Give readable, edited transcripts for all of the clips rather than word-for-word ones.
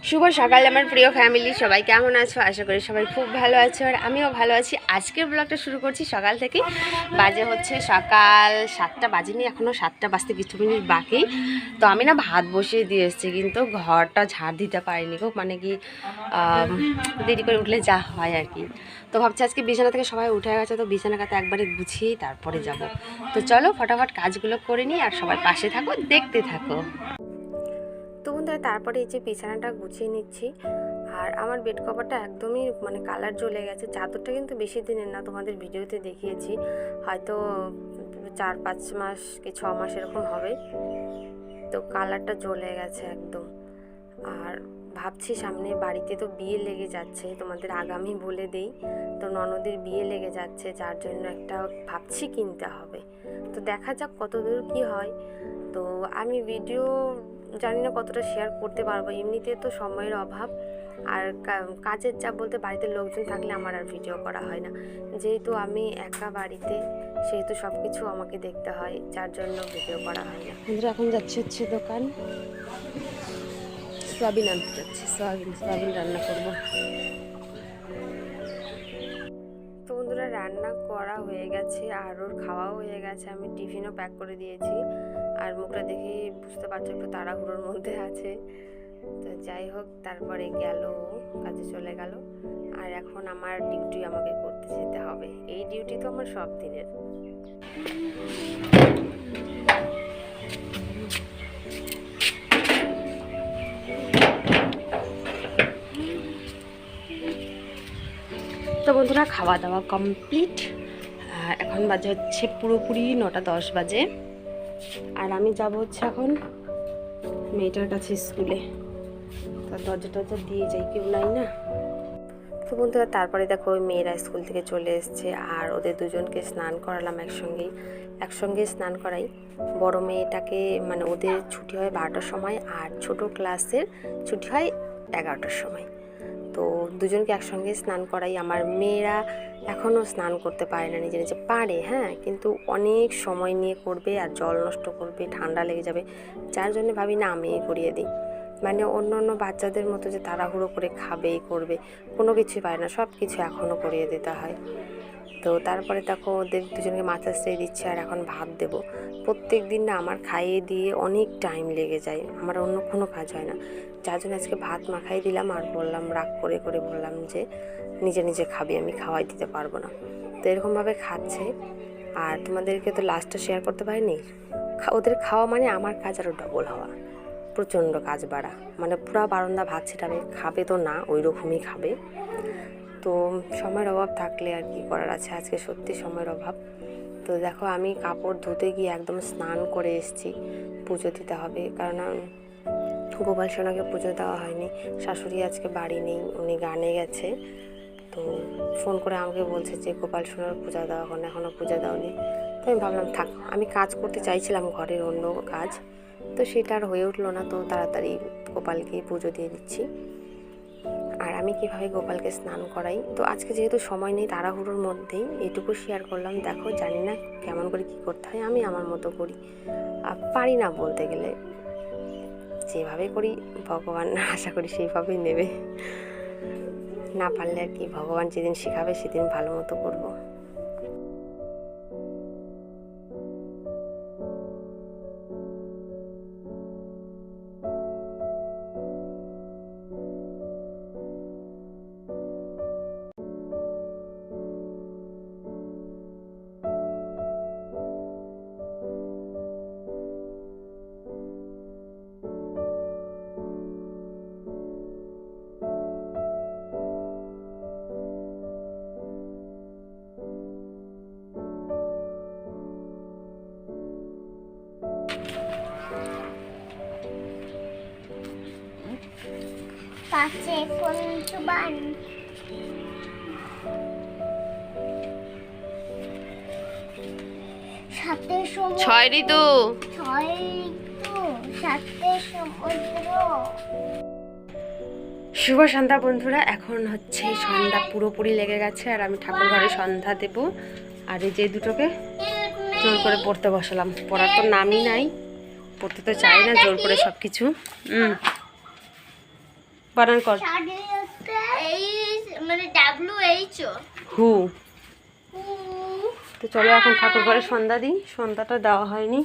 শুভ সকাল আমার প্রিয় ফ্যামিলি, সবাই কেমন আছো? আশা করি সবাই খুব ভালো আছো আর আমিও ভালো আছি। আজকের ব্লগটা শুরু করছি সকাল থেকে। বাজে হচ্ছে সকাল 7টা, বাজেনি এখনও, 7টা বাজতে কিছু মিনিট বাকি। তো আমি না ভাত বসিয়ে দিয়ে এসেছি, কিন্তু ঘরটা ঝাড় দিতে পারিনি গো, মানে কি দেরি করে উঠলে যা হয় আর কি। তো ভাবছি আজকে বিছানা থেকে সবাই উঠে গেছে, তো বিছানাটাতে একবারে গুছিয়ে তারপরে যাব। তো চলো ফটাফট কাজগুলো করে নিই আর সবাই পাশে থাকো, দেখতে থাকো। তো বন্ধুরা তারপরে এই যে বিছানাটা গুছিয়ে নিচ্ছি। আর আমার বেড কভারটা একদমই মানে কালার জ্বলে গেছে। চাদরটা কিন্তু বেশি দিনের না, তোমাদের ভিডিওতে দেখিয়েছি, হয়তো 4-5 মাস কি 6 মাস এরকম হবে। তো কালারটা জ্বলে গেছে একদম। আর ভাবছি সামনে বাড়িতে তো বিয়ে লেগে যাচ্ছে, তোমাদের আগামী বলে দেই। তো ননদের বিয়ে লেগে যাচ্ছে, যার জন্য একটা ভাবছি কিনতে হবে। তো দেখা যাক কতদূর কি হয়। তো আমি ভিডিও জানি না কতটা শেয়ার করতে পারবো, এমনিতে তো সময়ের অভাব আর কাজের চাপ বলতে বাড়িতে লোকজন থাকলে আমার আর ভিডিও করা হয় না। যেহেতু আমি একা বাড়িতে, সেহেতু সব কিছু আমাকে দেখতে হয়, যার জন্য ভিডিও করা হয় না। বন্ধুরা এখন যাচ্ছে হচ্ছে দোকান, সয়াবিন আনতে যাচ্ছি, সয়াবিন রান্না করব। তো বন্ধুরা রান্না করা হয়ে গেছে আর ওর খাওয়াও হয়ে গেছে, আমি টিফিনও প্যাক করে দিয়েছি। আর মুখটা দেখে বুঝতে পারছো একটু তাড়াহুড়োর মধ্যে আছে। তো যাই হোক, তারপরে গেল, কাজে চলে গেল। আর এখন আমার ডিউটি আমাকে করতে যেতে হবে। এই ডিউটি তো আমার সব দিনের। তো বন্ধুরা খাওয়া দাওয়া কমপ্লিট। এখন বাজে হচ্ছে পুরোপুরি 9টা 10 বাজে। আর আমি যাব হচ্ছে এখন মেয়েটার কাছে স্কুলে। তার দরজা দিয়ে যাই, কেউ নাই না। তো বন্ধুরা তারপরে দেখো ওই মেয়েরা স্কুল থেকে চলে এসছে আর ওদের দুজনকে স্নান করালাম একসঙ্গে স্নান করাই। বড় মেয়েটাকে মানে ওদের ছুটি হয় 12টার সময় আর ছোট ক্লাসের ছুটি হয় 11টার সময়। তো দুজনকে একসঙ্গে স্নান করাই। আমার মেয়েরা এখনও স্নান করতে পারে না, নিজে নিজে পারে হ্যাঁ, কিন্তু অনেক সময় নিয়ে করবে আর জল নষ্ট করবে, ঠান্ডা লেগে যাবে, যার জন্য ভাবি না আমি করিয়ে দিই। মানে অন্য অন্য বাচ্চাদের মতো যে তাড়াহুড়ো করে খাবে করবে কোনো কিছুই পারে না, সব কিছু এখনও করিয়ে দিতে হয়। তো তারপরে দেখো ওদের দুজনকে মাথা স্প্রে দিচ্ছে আর এখন ভাত দেবো। প্রত্যেক দিন না আমার খাইয়ে দিয়ে অনেক টাইম লেগে যায়, আমার অন্য কোনো কাজ হয় না, যার জন্য আজকে ভাত মাখাই দিলাম। আর বললাম, রাগ করে করে বললাম যে নিজে নিজে খাবি, আমি খাওয়াই দিতে পারবো না। তো এরকমভাবে খাচ্ছে। আর তোমাদেরকে তো লাস্টটা শেয়ার করতে পারিনি, ওদের খাওয়া মানে আমার কাজ আরও ডবল হওয়া, প্রচণ্ড কাজ বাড়া, মানে পুরা বারান্দা ভাত ছিটাবে, খাবে তো না ওই রকমই খাবে। তো সময়ের অভাব থাকলে আর কি করার আছে, আজকে সত্যি সময়ের অভাব। তো দেখো আমি কাপড় ধুতে গিয়ে একদম স্নান করে এসেছি, পুজো দিতে হবে, কারণ গোপাল সোনাকে পুজো দেওয়া হয়নি। শাশুড়ি আজকে বাড়ি নেই, উনি গানে গেছে। তো ফোন করে আমাকে বলছে যে গোপাল সোনার পূজা দেওয়া এখন, এখনও পূজা দেওয়ানি। তো আমি ভাবলাম থাক, আমি কাজ করতে চাইছিলাম ঘরের অন্য কাজ, তো সেটা আর হয়ে উঠলো না। তো তাড়াতাড়ি গোপালকে পুজো দিয়ে দিচ্ছি। আর আমি কীভাবে গোপালকে স্নান করাই, তো আজকে যেহেতু সময় নেই, তাড়াহুড়োর মধ্যেই এটুকু শেয়ার করলাম। দেখো জানি না কেমন করে কী করতে হয়, আমি আমার মতো করি, পারি না বলতে গেলে, যেভাবে করি ভগবান আশা করি সেইভাবেই নেবে। না পারলে আর কি, ভগবান যেদিন শেখাবে সেদিন ভালো মতো করবো। পাশে কোন সাথে সমুদ্র, 6 ঋতু, 6 ঋতু, সাথে সমুদ্র। শুভ সন্ধ্যা বন্ধুরা, এখন হচ্ছে সন্ধ্যা পুরোপুরি লেগে গেছে আর আমি ঠাকুর ঘরে সন্ধ্যা দেব। আর এই যে দুটোকে জোর করে পড়তে বসালাম, পড়ার তো নামই নাই, পড়তে তো চাই না, জোর করে সব কিছু। বানান কর। এই মানে WH হু। তো চলো এখন ঠাকুর ঘরে সন্ধ্যা দিই, সন্ধ্যাটা দেওয়া হয়নি,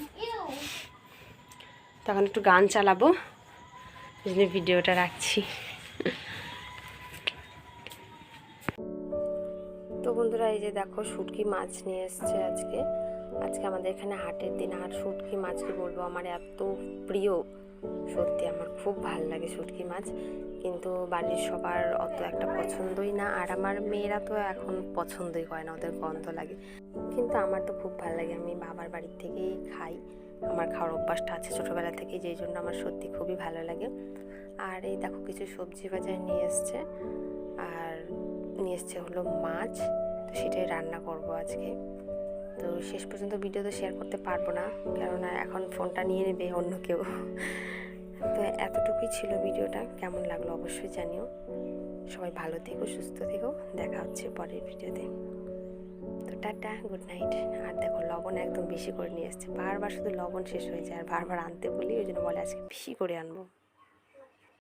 তখন একটু গান চালাবো, এই জন্য ভিডিওটা রাখছি। তো বন্ধুরা এই যে দেখো শুটকি মাছ নিয়ে এসছে আজকে। আজকে আমাদের এখানে হাটের দিন, আর শুটকি মাছ কি বলবো, আমার এত প্রিয়, সত্যি আমার খুব ভালো লাগে শুটকি মাছ, কিন্তু বাড়ির সবার অত একটা পছন্দই না, আর আমার মেয়েরা তো এখন পছন্দই করে না, ওদের গন্ধ লাগে, কিন্তু আমার তো খুব ভালো লাগে, আমি বাবার বাড়ির থেকেই খাই, আমার খাওয়ার অভ্যাসটা আছে ছোটোবেলা থেকেই, যেই জন্য আমার সত্যি খুবই ভালো লাগে। আর এই দেখো কিছু সবজি বাজার নিয়ে এসছে, আর নিয়ে এসছে হলো মাছ, তো সেটাই রান্না করব আজকে। তো শেষ পর্যন্ত ভিডিও তো শেয়ার করতে পারবো না, কেননা এখন ফোনটা নিয়ে নেবে অন্য কেউ। তো এতটুকুই ছিল ভিডিওটা, কেমন লাগলো অবশ্যই জানিও। সবাই ভালো থেকো, সুস্থ থেকো, দেখা হচ্ছে পরের ভিডিওতে। তো টাটা, গুড নাইট। আর দেখো লবণ একদম বেশি করে নিয়ে এসছে, বারবার শুধু লবণ শেষ হয়ে যায়, আর বারবার আনতে বলি, ওই জন্য বলে আজকে বেশি করে আনবো।